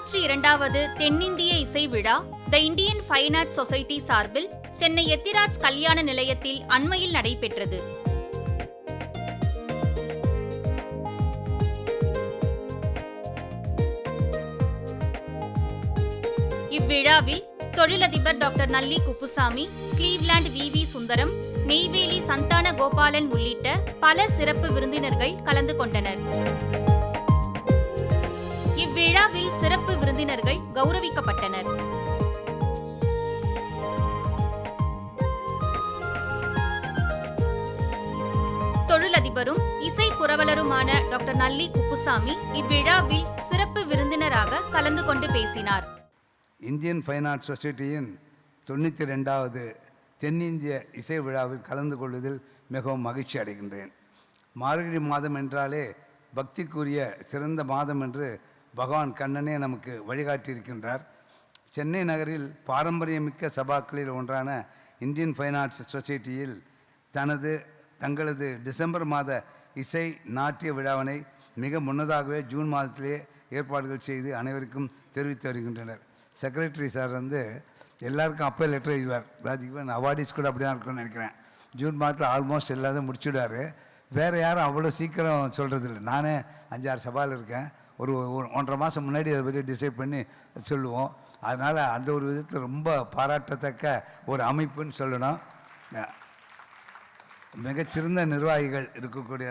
92வது தென்னிந்திய இசை விழா the Indian fine arts society சார்பில் சென்னை எத்திராஜ் கல்யாண நிலையத்தில் அண்மையில் நடைபெற்றது. இவ்விழாவில் தொழிலதிபர் doctor Nalli Kuppusamy, Cleveland V. Sundaram, Neyveli Santhana Gopalan உள்ளிட்ட பல சிறப்பு விருந்தினர்கள் கலந்து கொண்டனர். இவ்விழாவில் சிறப்பு விருந்தினர்கள் கௌரவிக்கப்பட்டனர். தொழிலதிபரும் இசை புரவலருமான டாக்டர் நல்லி குப்புசாமி இவ்விழாவில் சிறப்பு விருந்தினராக கலந்து கொண்டு பேசினார். இந்தியன் ஃபைன் ஆர்ட்ஸ் சொசைட்டியின் 92வது தென்னிந்திய இசை விழாவில் கலந்து கொள்வதில் மிகவும் மகிழ்ச்சி அடைகின்றேன். மார்கழி மாதம் என்றாலே பக்திக்குரிய சிறந்த மாதம் என்று பகவான் கண்ணனே நமக்கு வழிகாட்டியிருக்கின்றார். சென்னை நகரில் பாரம்பரியமிக்க சபாக்களில் ஒன்றான இந்தியன் ஃபைன் ஆர்ட்ஸ் சொசைட்டியில் தங்களது டிசம்பர் மாத இசை நாட்டிய விழாவினை மிக முன்னதாகவே ஜூன் மாதத்திலே ஏற்பாடுகள் செய்து அனைவருக்கும் தெரிவித்து வருகின்றனர். செக்ரட்டரி சார் எல்லாருக்கும் அப்போ லெட்டர் எழுதுவார். அதாவது ஈவன் அவார்டிஸ் கூட அப்படி தான் இருக்கும்னு நினைக்கிறேன். ஜூன் மாதத்தில் ஆல்மோஸ்ட் எல்லாத்தையும் முடிச்சுடுவார். வேறு யாரும் அவ்வளோ சீக்கிரம் சொல்கிறதில்ல. நானே 5-6 சபாவில் இருக்கேன். ஒரு 1.5 மாதம் முன்னாடி அதை பற்றி டிசைட் பண்ணி சொல்லுவோம். அதனால் அந்த ஒரு விதத்தில் ரொம்ப பாராட்டத்தக்க ஒரு அமைப்புன்னு சொல்லணும். மிகச்சிறந்த நிர்வாகிகள் இருக்கக்கூடிய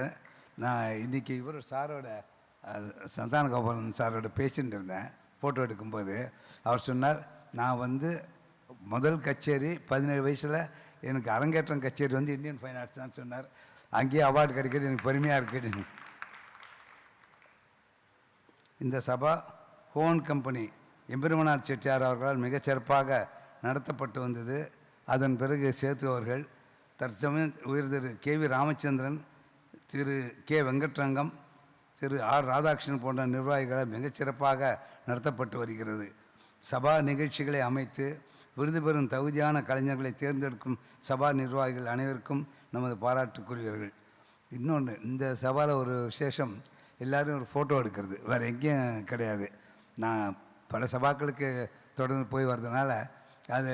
நான் இன்றைக்கி இவர் சாரோட சந்தான கோபாலன் சாரோட பேசிட்டு இருந்தேன். ஃபோட்டோ எடுக்கும்போது அவர் சொன்னார், நான் முதல் கச்சேரி 17 வயசில் எனக்கு அரங்கேற்றம் கச்சேரி இந்தியன் ஃபைன் ஆர்ட்ஸ் தான் சொன்னார். அங்கேயே அவார்டு கிடைக்கிறது எனக்கு பெருமையாக இருக்குது. இந்த சபா ஹோன் கம்பெனி எம்பெருமனார் செட்டியார் அவர்களால் மிகச்சிறப்பாக நடத்தப்பட்டு வந்தது. அதன் பிறகு சேத்துவர்கள் தற்சமயம் உயர் திரு கே.வி. ராமச்சந்திரன், திரு கே. வெங்கட்ரங்கம், திரு ஆர். ராதாகிருஷ்ணன் போன்ற நிர்வாகிகளை மிகச்சிறப்பாக நடத்தப்பட்டு வருகிறது. சபா நிகழ்ச்சிகளை அமைத்து விருது பெறும் தகுதியான கலைஞர்களை தேர்ந்தெடுக்கும் சபா நிர்வாகிகள் அனைவருக்கும் நமது பாராட்டுக்குரியவர்கள். இன்னொன்று, இந்த சபாவில் ஒரு விசேஷம், எல்லோரும் ஒரு ஃபோட்டோ எடுக்கிறது வேறு எங்கேயும் கிடையாது. நான் பல சபாக்களுக்கு தொடர்ந்து போய் வர்றதுனால அது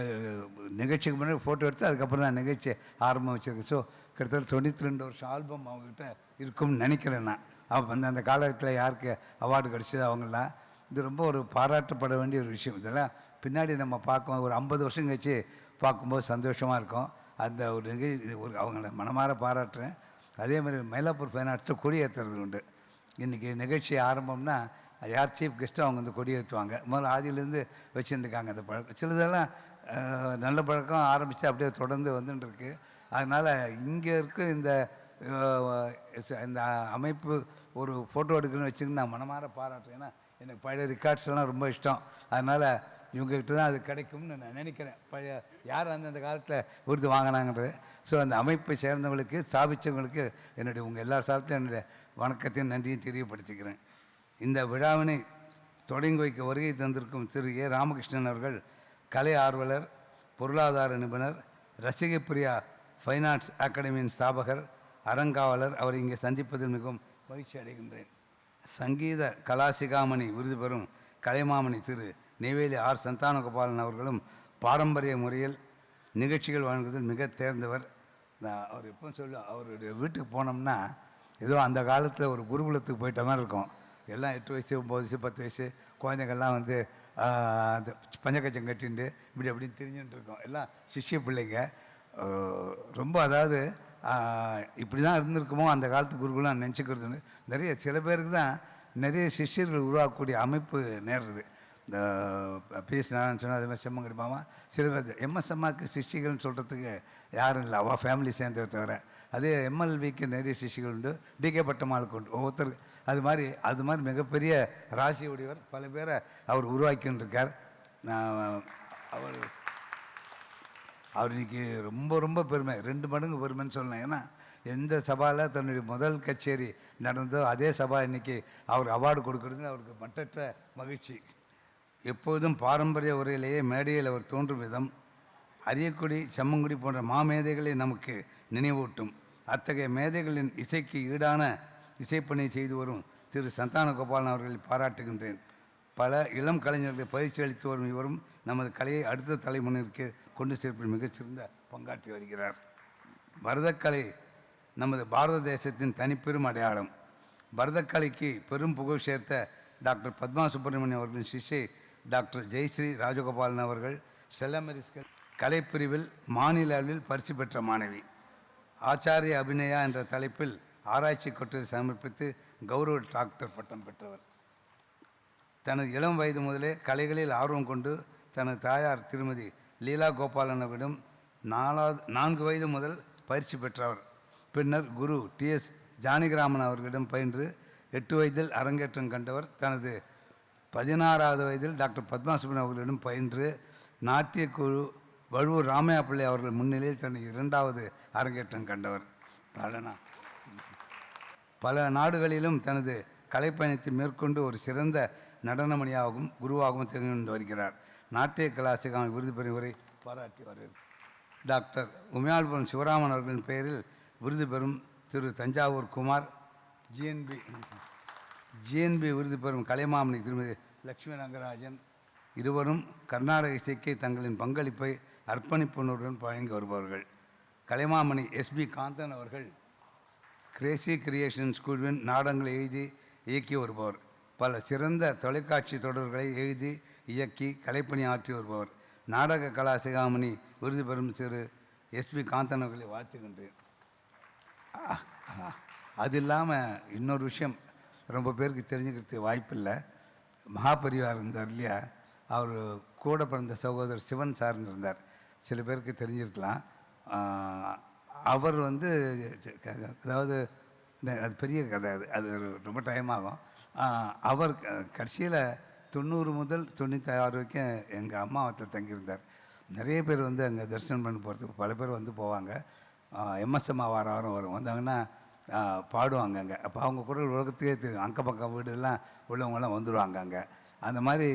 நிகழ்ச்சிக்கு முன்னாடி ஃபோட்டோ எடுத்து அதுக்கப்புறம் தான் நிகழ்ச்சி ஆரம்பம் வச்சுருக்கு. ஸோ கிட்டத்தட்ட 92 வருஷம் ஆல்பம் அவங்ககிட்ட இருக்கும்னு நினைக்கிறேன். நான் அந்த காலகட்டத்தில் யாருக்கு அவார்டு கிடச்சிது அவங்களாம். இது ரொம்ப ஒரு பாராட்டப்பட வேண்டிய ஒரு விஷயம். இதெல்லாம் பின்னாடி நம்ம பார்க்கும் ஒரு 50 வருஷம் கழிச்சு பார்க்கும்போது சந்தோஷமாக இருக்கும். அந்த ஒரு நிகழ்ச்சி அவங்கள மனமாற பாராட்டுறேன். அதேமாதிரி மயிலாப்பூர் ஃபைன் ஆர்ட்ஸில் கொடியேற்றுறது உண்டு. இன்றைக்கி நிகழ்ச்சி ஆரம்பம்னா யார் சீஃப் கெஸ்ட்டு அவங்க கொடியேற்றுவாங்க. முதல்ல ஆதியிலேருந்து வச்சுருந்துருக்காங்க அந்த பழக்கம். சிலதெல்லாம் நல்ல பழக்கம் ஆரம்பித்து அப்படியே தொடர்ந்து வந்துட்டுருக்கு. அதனால் இங்கே இருக்க இந்த அமைப்பு ஒரு ஃபோட்டோ எடுக்கணும்னு வச்சுக்கின்னு நான் மனமாற பாராட்டுறேன். ஏன்னா எனக்கு பழைய ரெக்கார்ட்ஸ்லாம் ரொம்ப இஷ்டம். அதனால் இவங்ககிட்ட தான் அது கிடைக்கும்னு நான் நினைக்கிறேன். பழைய யார் அந்த காலத்தில் விருது வாங்கினாங்கிறது. ஸோ அந்த அமைப்பை சேர்ந்தவங்களுக்கு, ஸ்தாபித்தவங்களுக்கு உங்கள் எல்லா சார்பிலும் என்னுடைய வணக்கத்தையும் நன்றியும் தெரியப்படுத்திக்கிறேன். இந்த விழாவினை தொடங்கி வைக்க வருகை தந்திருக்கும் திரு ஏ. ராமகிருஷ்ணன் அவர்கள் கலை ஆர்வலர், பொருளாதார நிபுணர், ரசிகப்பிரியா ஃபைன் ஆர்ட்ஸ் அகாடமியின் ஸ்தாபகர், அறங்காவலர். அவரை இங்கே சந்திப்பதில் மிகவும் மகிழ்ச்சி அடைகின்றேன். சங்கீத கலாசிகாமணி விருது பெறும் கலைமாமணி திரு நெய்வேலி ஆர். சந்தானகோபாலன் அவர்களும் பாரம்பரிய முறையில் நிகழ்ச்சிகள் வழங்குவதில் மிக தேர்ந்தவர். அவர் எப்போ அவருடைய வீட்டுக்கு போனோம்னா ஏதோ அந்த காலத்தில் ஒரு குருகுலத்துக்கு போயிட்ட மாதிரி இருக்கும். எல்லாம் 8 வயசு 9 வயசு 10 வயசு குழந்தைங்கள்லாம் அந்த பஞ்சக்கச்சம் கட்டிண்டு இப்படி அப்படின்னு திரிஞ்சுட்டு இருக்கோம். எல்லாம் சிஷ்ய பிள்ளைங்க. ரொம்ப அதாவது இப்படி தான் இருந்திருக்குமோ அந்த காலத்து குருகுலாம் நினச்சிக்கிறதுன்னு சில பேருக்கு தான் நிறைய சிஷ்யர்கள் உருவாக்கக்கூடிய அமைப்பு நேருது. இந்த பி.எஸ். நாராயணன் சொன்னால் அதே மாதிரி செம்மங்கடி மாமா, சில பேர் எம்எஸ் அம்மாவுக்கு சிஷ்டிகள்னு சொல்கிறதுக்கு யாரும் இல்லை, அவள் ஃபேமிலி சேர்ந்ததை தவிர. அதே எம்எல்விக்கு நிறைய சிஷ்டிகள் உண்டு, டி.கே. பட்டம்மாளுக்கு உண்டு. ஒவ்வொருத்தருக்கு அது மாதிரி மிகப்பெரிய ராசி உடையவர். பல பேரை அவர் உருவாக்கின்னு இருக்கார். அவர் இன்றைக்கி ரொம்ப ரொம்ப பெருமை, 2 மடங்கு பெருமைன்னு சொல்லணும். ஏன்னா எந்த சபாவில் தன்னுடைய முதல் கச்சேரி நடந்தோ அதே சபா இன்றைக்கி அவர் அவார்டு கொடுக்குறதுன்னு அவருக்கு மட்டற்ற மகிழ்ச்சி. எப்போதும் பாரம்பரிய உரையிலேயே மேடையில் அவர் தோன்றும் விதம் அரியக்குடி, செம்மங்குடி போன்ற மாமேதைகளை நமக்கு நினைவூட்டும். அத்தகைய மேதைகளின் இசைக்கு ஈடான இசைப்பணி செய்து வரும் திரு சந்தானகோபாலன் அவர்களை பாராட்டுகின்றேன். பல இளம் கலைஞர்களை பயிற்சி அளித்து வரும் இவரும் நமது கலையை அடுத்த தலைமுறைக்கு கொண்டு சேர்ப்பில் மிகச்சிறந்த பங்காற்றி வருகிறார். பரதக்கலை நமது பாரத தேசத்தின் தனிப்பெரும் அடையாளம். பரதக்கலைக்கு பெரும் புகழ் சேர்த்த டாக்டர் பத்மா சுப்பிரமணியம் அவர்களின் சிஷ்யை டாக்டர் ஜெயஸ்ரீ ராஜகோபாலன் அவர்கள் செல்லமெரிஸ்கல் கலைப்பிரிவில் மாநில அளவில் பரிசு பெற்ற மாணவி. ஆச்சாரிய அபிநயா என்ற தலைப்பில் ஆராய்ச்சி கட்டுரை சமர்ப்பித்து கௌரவ டாக்டர் பட்டம் பெற்றவர். தனது இளம் வயது முதலே கலைகளில் ஆர்வம் கொண்டு தனது தாயார் திருமதி லீலா கோபாலன் அவரிடம் 4 வயது முதல் பயிற்சி பெற்றவர். பின்னர் குரு TS ஜானகிராமன் அவர்களிடம் பயின்று 8 வயதில் அரங்கேற்றம் கண்டவர். தனது 16வது வயதில் டாக்டர் பத்மா சுப்பிரமணியம் அவர்களிடம் பயின்று நாட்டிய குழு வழுவூர் ராமையா பிள்ளை அவர்கள் முன்னிலையில் தனது 2வது அரங்கேற்றம் கண்டவர். பல நாடுகளிலும் தனது கலைப்பயணத்தை மேற்கொண்டு ஒரு சிறந்த நடனமணியாகவும் குருவாகவும் திகழ்ந்து வருகிறார். நாட்டிய கலாசிகான விருது பெறும் வரை பாராட்டி வருகிறார். டாக்டர் உமையாள்புரம் சிவராமன் அவர்களின் பெயரில் விருது பெறும் திரு தஞ்சாவூர் குமார், ஜிஎன்பி விருது பெறும் கலைமாமணி திருமதி லட்சுமி ரங்கராஜன் இருவரும் கர்நாடக இசைக்கு தங்களின் பங்களிப்பை அர்ப்பணிப்புணர்வுடன் வழங்கி வருபவர்கள். கலைமாமணி SB காந்தன் அவர்கள் கிரேசி கிரியேஷன்ஸ் குழுவின் நாடகங்களை எழுதி இயக்கி வருபவர். பல சிறந்த தொலைக்காட்சி தொடர்களை எழுதி இயக்கி கலைப்பணி ஆற்றி வருபவர். நாடக கலா சிகாமணி விருது பெறும் திரு SB காந்தன் அவர்களை வாழ்த்துகின்றேன். அது இல்லாமல் இன்னொரு விஷயம் ரொம்ப பேருக்கு தெரிஞ்சுக்கிறதுக்கு வாய்ப்பில்லை. மகாபரிவார் இருந்தார் இல்லையா, அவர் கூட பிறந்த சகோதரர் சிவன் சார்னு இருந்தார். சில பேருக்கு தெரிஞ்சிருக்கலாம். அவர் அதாவது அது பெரிய கதை, அது ரொம்ப டைம் ஆகும். அவர் கடைசியில் 90 முதல் 96 வரைக்கும் எங்கள் அம்மாவத்தில் தங்கியிருந்தார். நிறைய பேர் அங்கே தரிசனம் பண்ணி போகிறதுக்கு பல பேர் போவாங்க. MS அம்மா வாரம் வந்தாங்கன்னா பாடுவாங்க அங்கே. அப்போ அவங்க கூட உலகத்தையே தெரியும். அக்கம் பக்கம் வீடுலாம் உள்ளவங்களாம் வந்துடுவாங்க அங்கே. அந்த மாதிரி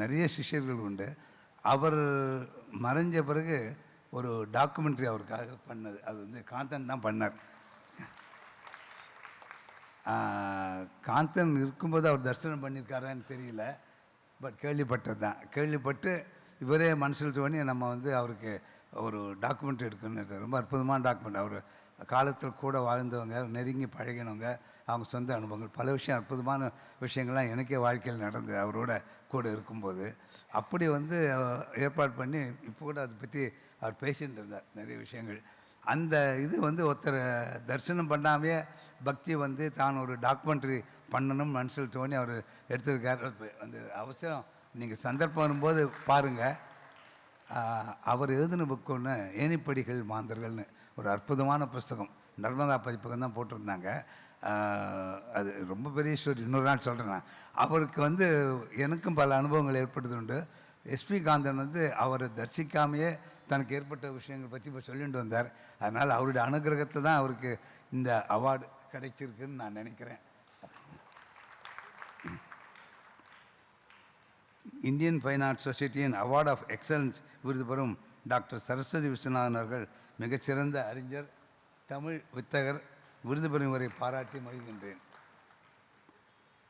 நிறைய சிஷ்யர்கள் உண்டு. அவர் மறைஞ்ச பிறகு ஒரு டாக்குமெண்ட்ரி அவருக்காக பண்ணது, அது காந்தன் தான் பண்ணார். காந்தன் இருக்கும்போது அவர் தரிசனம் பண்ணியிருக்காரான்னு தெரியல, பட் கேள்விப்பட்டது தான். கேள்விப்பட்டு இவரே மனசில் தோணி நம்ம அவருக்கு ஒரு டாக்குமெண்ட்ரி எடுக்கணும்னு. ரொம்ப அற்புதமான டாக்குமெண்ட். அவர் காலத்தில் கூட வாழ்ந்தவங்க, நெருங்கி பழகினவங்க, அவங்க சொந்த அனுபவங்கள், பல விஷயம், அற்புதமான விஷயங்கள்லாம் எனக்கே வாழ்க்கையில் நடந்தது அவரோட கூட இருக்கும்போது. அப்படி ஏற்பாடு பண்ணி இப்போ கூட அதை பற்றி அவர் பேசிகிட்டு இருந்தார் நிறைய விஷயங்கள். அந்த இது ஒருத்தர் தரிசனம் பண்ணாமே பக்தி தான் ஒரு டாக்குமெண்ட்ரி பண்ணணும் மனசில் தோணி அவர் எடுத்திருக்கார். அவசரம் நீங்கள் சந்தர்ப்பம் வரும்போது பாருங்கள். அவர் எழுதின புக்கு ஒன்று ஏணிப்படிகள் மாந்தர்கள்னு ஒரு அற்புதமான புஸ்தகம். நர்மதா பதிப்பகம் தான் போட்டிருந்தாங்க. அது ரொம்ப பெரிய ஸ்டோரி, இன்னொரு நாள் சொல்கிறேன் நான். அவருக்கு எனக்கும் பல அனுபவங்கள் ஏற்பட்டது உண்டு. SB காந்தன் அவரை தரிசிக்காமையே தனக்கு ஏற்பட்ட விஷயங்கள் பற்றி இப்போ சொல்லிட்டு வந்தார். அதனால் அவருடைய அனுகிரகத்தை தான் அவருக்கு இந்த அவார்டு கிடைச்சிருக்குன்னு நான் நினைக்கிறேன். இந்தியன் ஃபைன் ஆர்ட்ஸ் சொசைட்டியின் அவார்ட் ஆஃப் எக்ஸலன்ஸ் விருது பெறும் டாக்டர் சரஸ்வதி விஸ்வநாதன் அவர்கள் மிகச்சிறந்த அறிஞர், தமிழ் வித்தகர். விருது பெறும் வரை பாராட்டி மகிழ்கின்றேன்.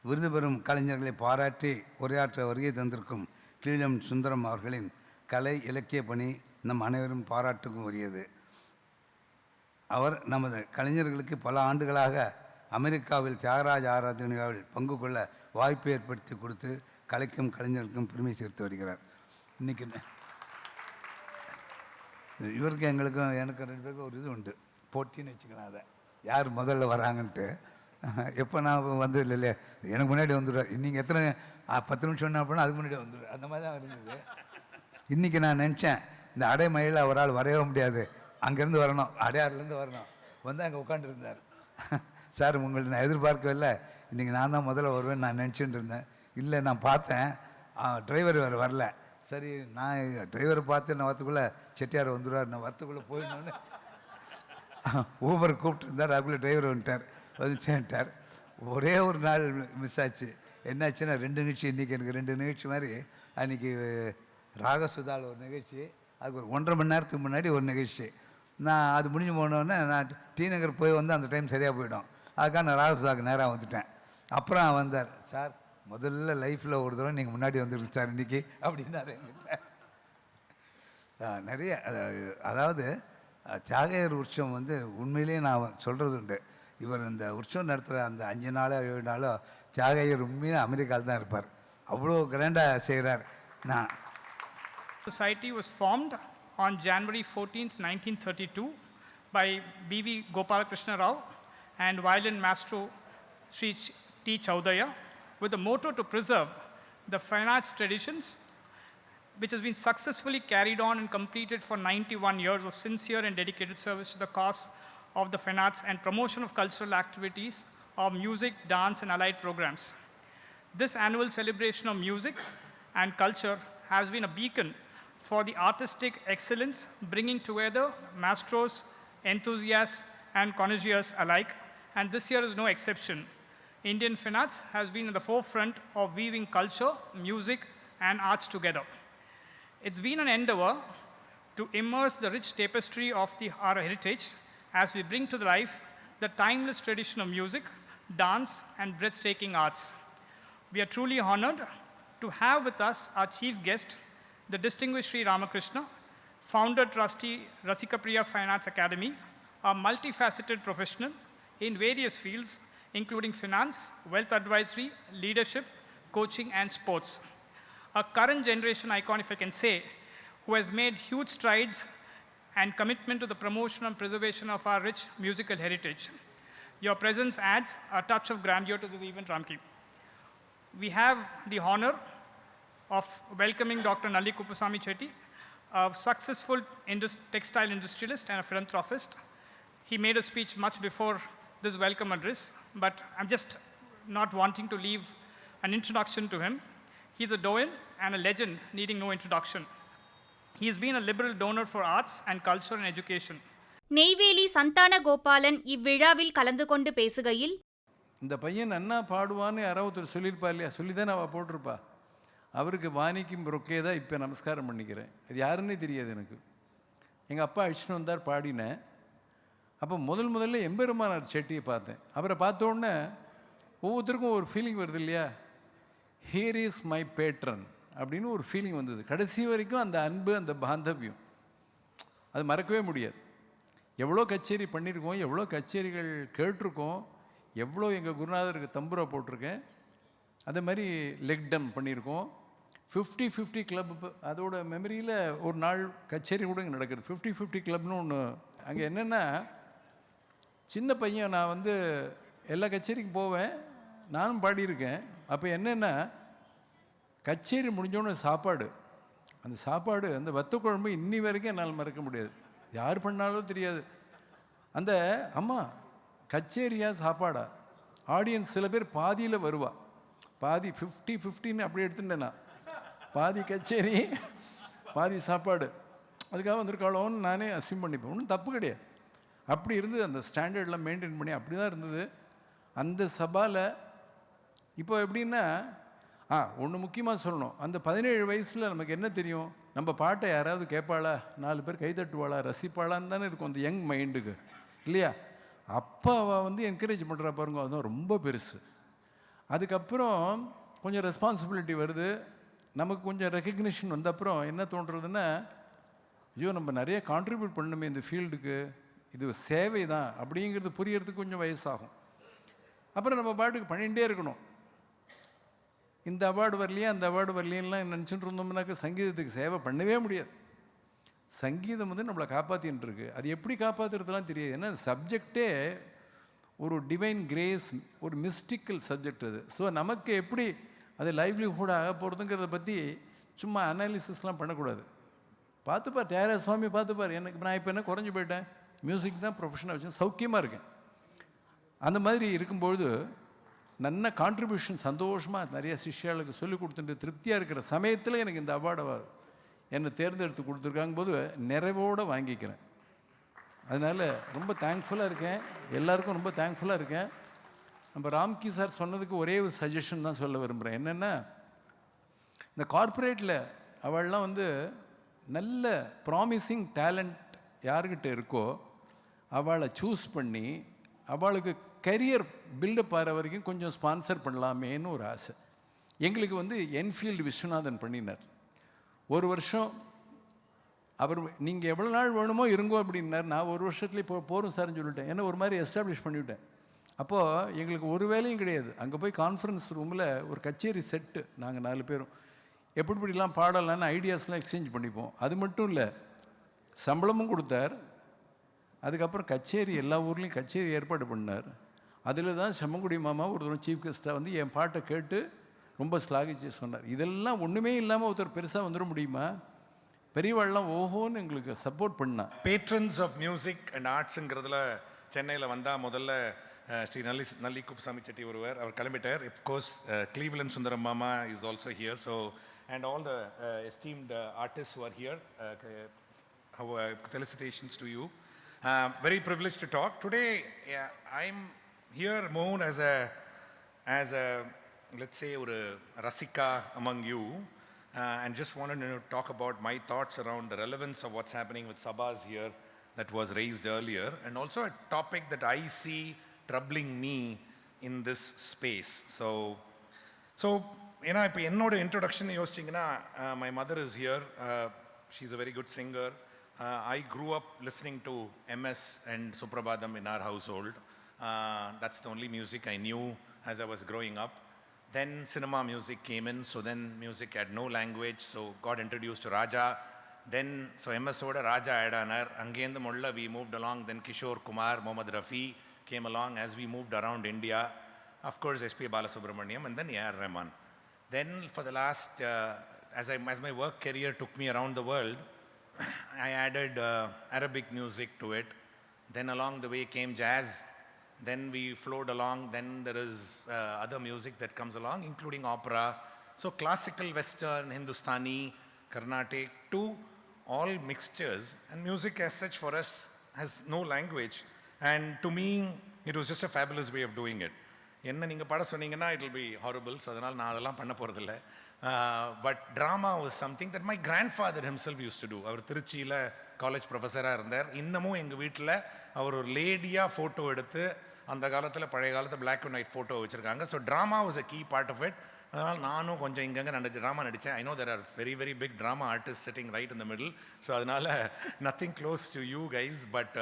விருது பெறும் கலைஞர்களை பாராட்டி உரையாற்ற வருகை தந்திருக்கும் நீலம் சுந்தரம் அவர்களின் கலை இலக்கிய பணி நம் அனைவரும் பாராட்டுக்கும் உரியது. அவர் நமது கலைஞர்களுக்கு பல ஆண்டுகளாக அமெரிக்காவில் தியாகராஜ ஆராதனை விழாவில் பங்கு கொள்ள வாய்ப்பு ஏற்படுத்தி கொடுத்து கலைக்கும் கலைஞர்களுக்கும் பெருமை சேர்த்து வருகிறார். இன்றைக்கி இவருக்கு எங்களுக்கும் எனக்கு 2 பேருக்கும் ஒரு இது உண்டு, போட்டின்னு வச்சுக்கலாம். அதை யார் முதல்ல வராங்கன்ட்டு. எப்போ நான் இல்லையே, எனக்கு முன்னாடி வந்துடுவார். நீங்கள் எத்தனை 10 நிமிஷம் என்ன அப்படின்னா அதுக்கு முன்னாடி வந்துடுவார். அந்த மாதிரி தான் இருந்தது. இன்றைக்கி நான் நினச்சேன், இந்த அடைமழையில் அவரால் வரவே முடியாது, அங்கேருந்து வரணும், அடையாறுலேருந்து வரணும். அங்கே உட்காந்துருந்தார். சார் உங்கள்ட்ட நான் எதிர்பார்க்கவே இல்லை, இன்றைக்கி நான் தான் முதல்ல வருவேன்னு நான் நினச்சிட்டு இருந்தேன். இல்லை, நான் பார்த்தேன் டிரைவர் வேறு வரல. சரி, நான் டிரைவரை பார்த்து நான் வரத்துக்குள்ளே செட்டியார் வந்துடுவார், நான் வரத்துக்குள்ளே போயிடணுன்னு ஊபர் கூப்பிட்டு இருந்தார். அதுக்குள்ளே டிரைவர் வந்துட்டார். ஒரே ஒரு நாள் மிஸ் ஆச்சு. என்னாச்சுன்னா 2 நிகழ்ச்சி, இன்றைக்கி எனக்கு 2 நிகழ்ச்சி மாதிரி. அன்றைக்கி ராகசுதாவில் ஒரு நிகழ்ச்சி, அதுக்கு ஒரு 1.5 மணி நேரத்துக்கு முன்னாடி ஒரு நிகழ்ச்சி. நான் அது முடிஞ்சு போனோடனே நான் டி நகர் போய் அந்த டைம் சரியாக போயிடும். அதுக்காக நான் ராகசுதாவுக்கு நேராக வந்துட்டேன். அப்புறம் வந்தார். சார் முதல்ல லைஃப்பில் ஒரு தடவை நீங்கள் முன்னாடி வந்துருக்கு சார் இன்றைக்கி அப்படின்னாரு என்கிட்ட. நிறைய அதாவது தியாகையர் உற்சவம் வந்து உண்மையிலேயே நான் சொல்கிறது உண்டு. இவர் இந்த உற்சவம் நடத்துகிற அந்த 5 நாளோ 7 நாளோ தியாகையர் உண்மையிலே அமெரிக்காவில் தான் இருப்பார். அவ்வளோ கிராண்டாக செய்கிறார். நான் Society was formed on January 14th, 1932 by B.V. Gopalakrishna Rao and violin maestro Sri T. Chaudhaya with the motto to preserve the fine arts traditions, which has been successfully carried on and completed for 91 years of sincere and dedicated service to the cause of the fine arts and promotion of cultural activities of music, dance, and allied programs. This annual celebration of music and culture has been a beacon for the artistic excellence, bringing together maestros, enthusiasts, and connoisseurs alike, and this year is no exception. Indian fine arts has been in the forefront of weaving culture, music, and arts together. It's been an endeavor to immerse the rich tapestry of our heritage as we bring to life the timeless tradition of music, dance, and breathtaking arts. We are truly honored to have with us our chief guest, the distinguished Sri Ramakrishna, founder trustee Rasikapriya Fine Arts Academy, a multifaceted professional in various fields including finance, wealth advisory, leadership, coaching, and sports. A current generation icon, if I can say, who has made huge strides and commitment to the promotion and preservation of our rich musical heritage. Your presence adds a touch of grandeur to the event, Ramki. We have the honor of welcoming Dr. Nalli Kuppusamy Chetty, a successful textile industrialist and a philanthropist. He made a speech much before this welcome address, but I'm just not wanting to leave an introduction to him. He's a doyen and a legend needing no introduction. He's been a liberal donor for arts and culture and education. Neyveli Santhana Gopalan இவ்விழாவில் கலந்து கொண்டு பேசுகையில், இந்த பையன் நன்னா பாடுவான்னு யாராவது ஒருத்தர் சொல்லியிருப்பா இல்லையா, சொல்லி தானே அவள் போட்டிருப்பா. அவருக்கு வாணிக்கும் ரொக்கே தான் இப்போ நமஸ்காரம் பண்ணிக்கிறேன். அது யாருன்னே தெரியாது எனக்கு. எங்கள் அப்பா அழிச்சுட்டு வந்தார், பாடினேன். அப்போ முதல்ல எம்பெருமானார் செட்டியை பார்த்தேன். அவரை பார்த்த உடனே ஒவ்வொருத்தருக்கும் ஒரு ஃபீலிங் வருது இல்லையா, ஹியர் இஸ் மை பேட்ரன் அப்படின்னு ஒரு ஃபீலிங் வந்தது. கடைசி வரைக்கும் அந்த அன்பு, அந்த பாந்தவியம் அது மறக்கவே முடியாது. எவ்வளோ கச்சேரி பண்ணியிருக்கோம், எவ்வளோ கச்சேரிகள் கேட்டிருக்கோம், எவ்வளோ எங்கள் குருநாதருக்கு தம்புரா போட்டிருக்கேன். அதே மாதிரி லெக் டம் பண்ணியிருக்கோம். 50-50 கிளப், அதோட மெமரியில் ஒரு நாள் கச்சேரி கூட இங்கே நடக்குது. 50-50 கிளப்னு ஒன்று. அங்கே என்னென்னா, சின்ன பையன் நான் வந்து எல்லா கச்சேரிக்கும் போவேன், நானும் பாடியிருக்கேன். அப்போ என்னென்னா, கச்சேரி முடிஞ்சோடனே சாப்பாடு, அந்த சாப்பாடு, அந்த வத்த குழம்பு இன்னி வரைக்கும் என்னால் மறக்க முடியாது. யார் பண்ணாலும் தெரியாது. அந்த அம்மா கச்சேரியா சாப்பாடா, ஆடியன்ஸ் சில பேர் பாதியில் வருவா, பாதி 50-50ன்னு அப்படி எடுத்துட்டேன்னா, பாதி கச்சேரி பாதி சாப்பாடு, அதுக்காக வந்திருக்காளோன்னு நானே அஸ்யூம் பண்ணிப்பேன். ஒன்றும் தப்பு கிடையாது. அப்படி இருந்தது, அந்த ஸ்டாண்டர்ட்லாம் மெயின்டைன் பண்ணி அப்படி தான் இருந்தது அந்த சபாவில். இப்போ எப்படின்னா, ஒன்று முக்கியமாக சொல்லணும், அந்த 17 வயசில் நமக்கு என்ன தெரியும், நம்ம பாட்டை யாராவது கேட்பாளா, 4 பேர் கைதட்டுவாளா, ரசிப்பாளான்னு தானே இருக்கும் அந்த யங் மைண்டுக்கு இல்லையா. அப்போ அவள் வந்து என்கரேஜ் பண்ணுறா பாருங்க, அதுதான் ரொம்ப பெருசு. அதுக்கப்புறம் கொஞ்சம் ரெஸ்பான்சிபிலிட்டி வருது, நமக்கு கொஞ்சம் ரெக்கக்னிஷன் வந்த அப்புறம் என்ன தோன்றுறதுன்னா, ஐயோ நம்ம நிறைய கான்ட்ரிபியூட் பண்ணணுமே இந்த ஃபீல்டுக்கு, இது சேவை தான் அப்படிங்கிறது புரியறதுக்கு கொஞ்சம் வயசாகும். அப்புறம் நம்ம பாட்டுக்கு பண்ணிகிட்டே இருக்கணும். இந்த அவார்டு வரலையே, அந்த அவார்டு வரலையெல்லாம் நினச்சிட்டு இருந்தோம்னாக்க சங்கீதத்துக்கு சேவை பண்ணவே முடியாது. சங்கீதம் வந்து நம்மளை காப்பாற்றின்னு இருக்கு. அது எப்படி காப்பாற்றுறதுலாம் தெரியாது. ஏன்னா சப்ஜெக்டே ஒரு டிவைன் கிரேஸ், ஒரு மிஸ்டிக்கல் சப்ஜெக்ட் அது. ஸோ நமக்கு எப்படி அது லைவ்லிஹுட் ஆக போகிறதுங்கிறத பற்றி சும்மா அனாலிசிஸ்லாம் பண்ணக்கூடாது. பார்த்துப்பார், தியாகராஜ சுவாமி பார்த்துப்பார். எனக்கு நான் இப்போ என்ன குறைஞ்சி போயிட்டேன், மியூசிக் தான் ப்ரொஃபஷனாக வச்சு சௌக்கியமாக இருக்கேன். அந்த மாதிரி இருக்கும்பொழுது நல்ல கான்ட்ரிபியூஷன் சந்தோஷமாக நிறைய சிஷ்யாளுக்கு சொல்லிக் கொடுத்துட்டு திருப்தியாக இருக்கிற சமயத்தில் எனக்கு இந்த அவார்டை என்னை தேர்ந்தெடுத்து கொடுத்துருக்காங்க போது நிறைவோடு வாங்கிக்கிறேன். அதனால் ரொம்ப தேங்க்ஃபுல்லாக இருக்கேன், எல்லாருக்கும் ரொம்ப தேங்க்ஃபுல்லாக இருக்கேன். நம்ம ராம்கி சார் சொன்னதுக்கு ஒரே ஒரு சஜஷன் தான் சொல்ல விரும்புகிறேன். என்னென்னா, இந்த கார்ப்பரேட்டில் அவள்லாம் வந்து நல்ல ப்ராமிசிங் டேலண்ட் யார்கிட்ட இருக்கோ அவளை சூஸ் பண்ணி அவளுக்கு கரியர் பில்டப் ஆகிற வரைக்கும் கொஞ்சம் ஸ்பான்சர் பண்ணலாமேன்னு ஒரு ஆசை. எங்களுக்கு வந்து என்ஃபீல்டு விஸ்வநாதன் பண்ணினார். ஒரு வருஷம் அவர் நீங்கள் எவ்வளோ நாள் வேணுமோ இருங்கோ அப்படின்னார். நான் ஒரு வருஷத்துலேயே போகிறோம் சார்ன்னு சொல்லிட்டேன். ஏன்னா ஒரு மாதிரி எஸ்டாப்ளிஷ் பண்ணிவிட்டேன். அப்போது எங்களுக்கு ஒரு வேலையும் கிடையாது. அங்கே போய் கான்ஃபரன்ஸ் ரூமில் ஒரு கச்சேரி செட்டு, நாங்கள் 4 பேரும் எப்படிலாம் பாடலான்னு ஐடியாஸ்லாம் எக்ஸ்சேஞ்ச் பண்ணிப்போம். அது மட்டும் இல்லை, சம்பளமும் கொடுத்தார். அதுக்கப்புறம் கச்சேரி எல்லா ஊர்லேயும் கச்சேரி ஏற்பாடு பண்ணார். அதில் தான் செம்மங்குடி மாமா ஒருத்தர் சீஃப் கெஸ்ட்டாக வந்து என் பாட்டை கேட்டு ரொம்ப ஸ்லாகிச்சு சொன்னார். இதெல்லாம் ஒன்றுமே இல்லாமல் ஒருத்தர் பெருசாக வந்துட முடியுமா? பெரியவாள்லாம் ஓஹோன்னு எங்களுக்கு சப்போர்ட் பண்ணா. பேட்ரன்ஸ் ஆஃப் மியூசிக் அண்ட் ஆர்ட்ஸுங்கிறதுல சென்னையில் வந்தால் முதல்ல ஸ்ரீ நல்லி குப்புசாமி செட்டி ஒருவர், அவர் கிளம்பிட்டார். அஃப்கோர்ஸ் கிளீவ்லண்ட் சுந்தரம் மாமா is also here. So and all the esteemed artist who are here, felicitations to you. Very privileged to talk. Today, I'm here more as a let's say, a rasika among you, and just wanted to talk about my thoughts around the relevance of what's happening with sabhas here that was raised earlier, and also a topic that I see troubling me in this space. So you know, இப்போ என்னோட introduction யோசிச்சிங்கன்னா, my mother is here. She's a very good singer. I grew up listening to MS and Suprabhadam in our household. That's the only music I knew as I was growing up. Then cinema music came in, so then music had no language, so got introduced to Raja. Then, so MS oda Raja Aidanar, Angenda Mulla, we moved along. Then Kishore Kumar, Mohammad Rafi came along as we moved around India. Of course, S.P. Balasubramaniam, and then A.R. Rahman. Then for the last, as my work career took me around the world, I added Arabic music to it. Then along the way came jazz. Then we flowed along. Then there is other music that comes along, including opera. So classical, Western, Hindustani, Carnatic, to all mixtures. And music as such for us has no language. And to me, it was just a fabulous way of doing it. என்ன நீங்கள் பாட சொன்னீங்கன்னா it will be horrible. So அதனால் நான் அதெல்லாம் பண்ண போகிறதில்ல. But drama was something that my grandfather himself used to do. அவர் திருச்சியில் காலேஜ் ப்ரொஃபஸராக இருந்தார். இன்னமும் எங்கள் வீட்டில் அவர் ஒரு லேடியாக ஃபோட்டோ எடுத்து அந்த காலத்தில் பழைய காலத்தில் பிளாக் அண்ட் ஒயிட் ஃபோட்டோ வச்சுருக்காங்க. So drama was a key part of it. அதனால் நானும் கொஞ்சம் இங்கங்கே ட்ராமா நடித்தேன். I know there are very very big drama artist sitting right in the middle. So அதனால் nothing close to you guys. But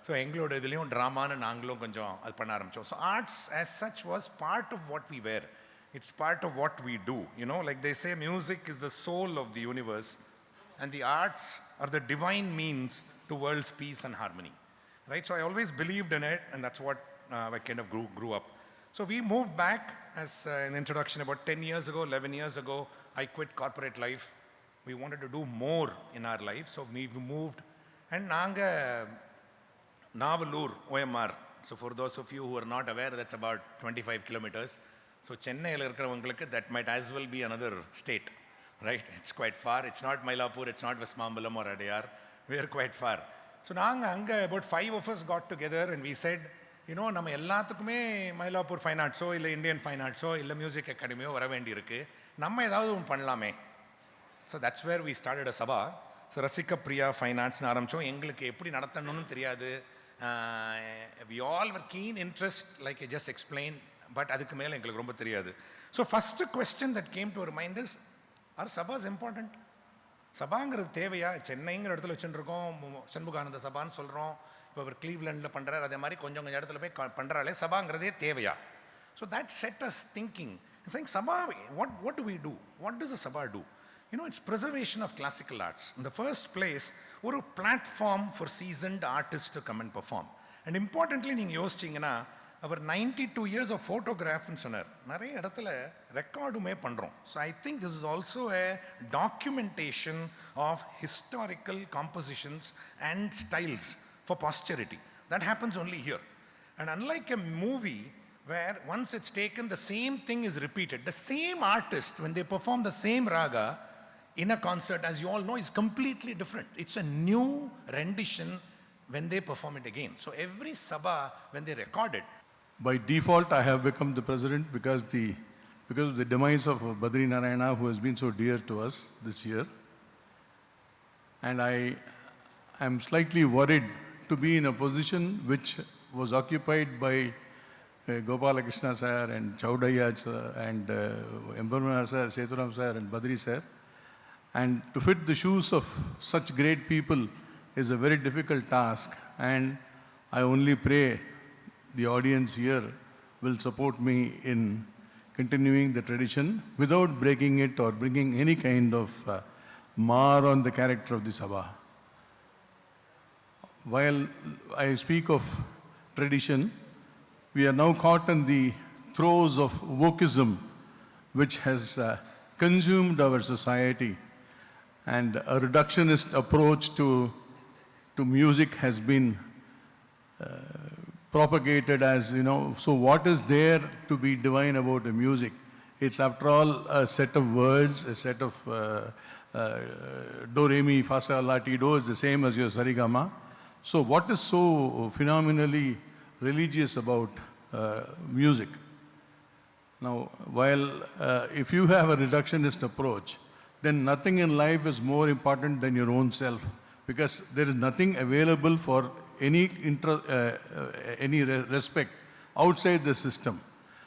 so எங்களோட இதுலேயும் ட்ராமான்னு நாங்களும் கொஞ்சம் அது பண்ண ஆரம்பித்தோம். So arts as such was part of what we were. It's part of what we do. You know, like they say, music is the soul of the universe, and the arts are the divine means to world's peace and harmony. Right? So I always believed in it, and that's what I kind of grew up. So we moved back, as an introduction, about 10 years ago, 11 years ago, I quit corporate life. We wanted to do more in our life, so we moved. And Nanga Navalur, OMR. So for those of you who are not aware, that's about 25 kilometers. So சென்னையில் இருக்கிறவங்களுக்கு that might as well be another state, right? It's quite far. It's not Mylapore, it's not West Mambalam or Adyar. We are quite far. So நாங்கள் அங்கே about 5 of us got together and we said, you know, நம்ம எல்லாத்துக்குமே Mylapore fine ஆர்ட்ஸோ இல்லை Indian fine ஆர்ட்ஸோ இல்லை music அகாடமியோ வர வேண்டியிருக்கு, நம்ம ஏதாவது ஒன்று பண்ணலாமே. So that's where we started a sabha. So Rasika Priya fine ஆர்ட்ஸ்னு ஆரம்பித்தோம். எங்களுக்கு எப்படி நடத்தணும்னு தெரியாது. We all were keen interest like I just explain. But அதுக்கு மேலே எங்களுக்கு ரொம்ப தெரியாது. So first question that came to our mind is, are சபாஸ் இம்பார்ட்டண்ட்? சபாங்கிறது தேவையா? சென்னைங்கிற இடத்துல வச்சுருக்கோம், சண்முகானந்த சபான்னு சொல்கிறோம். இப்போ அவர் கிளீவ்லண்டில் பண்ணுறாரு, அதே மாதிரி கொஞ்சம் கொஞ்சம் இடத்துல போய் பண்ணுறாலே சபாங்கிறதே தேவையா? So that said as thinking. saying Sabha, what do we do? What does a Sabha do? You know, it's preservation of classical arts. In the first place, a platform for seasoned artists to come and perform. And importantly, நீங்கள் யோசிச்சிங்கன்னா, அவர் 92 years of photograph-னு சொன்னார். நிறைய இடத்துல ரெக்கார்டுமே பண்ணுறோம். So I think this is also a documentation of historical compositions and styles for posterity. That happens only here. And unlike a movie where once it's taken, the same thing is repeated. The same artist, when they perform the same raga in a concert, as you all know, is completely different. It's a new rendition when they perform it again. So every sabha, when they record it, by default, I have become the president because of the demise of Badri Narayana, who has been so dear to us this year. And I am slightly worried to be in a position which was occupied by Gopalakrishna sir and Chaudhaya sir and Embarmana sir, Sethuram sir and Badri sir. And to fit the shoes of such great people is a very difficult task. And I only pray the audience here will support me in continuing the tradition without breaking it or bringing any kind of mar on the character of the Sabha. While I speak of tradition, we are now caught in the throes of wokeism, which has consumed our society. And a reductionist approach to music has been propagated as, so what is there to be divine about the music? It's after all a set of words, a set of do, re, mi, fa, sol, la, ti, do is the same as your sarigama. So what is so phenomenally religious about music? Now, while if you have a reductionist approach, then nothing in life is more important than your own self, because there is nothing available for any respect outside the system.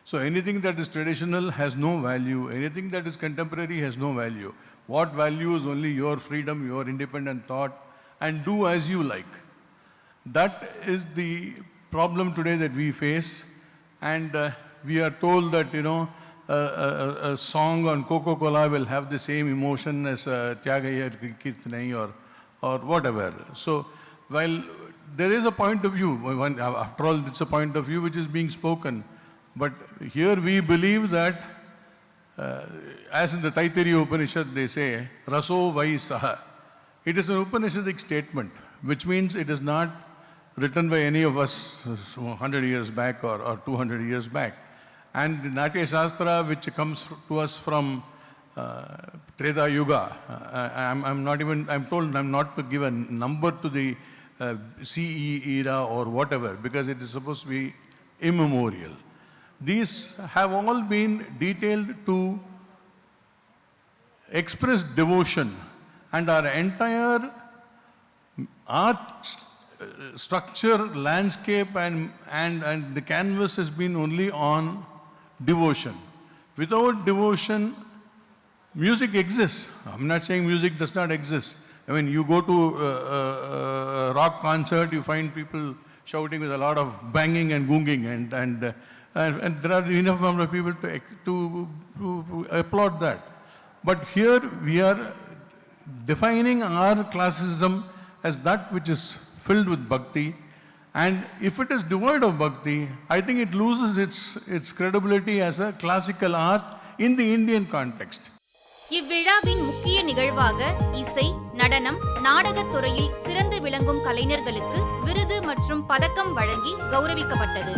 So anything that is traditional has no value. Anything that is contemporary has no value. What value is only your freedom, your independent thought, and do as you like. That is the problem today that we face, and we are told that, a song on Coca-Cola will have the same emotion as Tyagaya Kirtanai or whatever. So while there is a point of view, after all it's a point of view which is being spoken, but here we believe that, as in the Taittiriya Upanishad they say, Raso Vai Saha. It is an Upanishadic statement, which means it is not written by any of us 100 years back or 200 years back. And the Natya Shastra, which comes to us from Treta Yuga, I'm told I'm not to give a number to the CE era or whatever, because it is supposed to be immemorial. These have all been detailed to express devotion, and our entire art structure, landscape, and the canvas has been only on devotion. Without devotion, music exists. I'm not saying music does not exist. I mean, you go to a rock concert, you find people shouting with a lot of banging and goonging, and there are enough number of people to applaud that. But here we are defining our classicism as that which is filled with bhakti, and if it is devoid of bhakti, I think it loses its credibility as a classical art in the Indian context. இவ்விழாவின் முக்கிய நிகழ்வாக இசை, நடனம், நாடகத் துறையில் சிறந்து விளங்கும் கலைஞர்களுக்கு விருது மற்றும் பதக்கம் வழங்கி கௌரவிக்கப்பட்டது.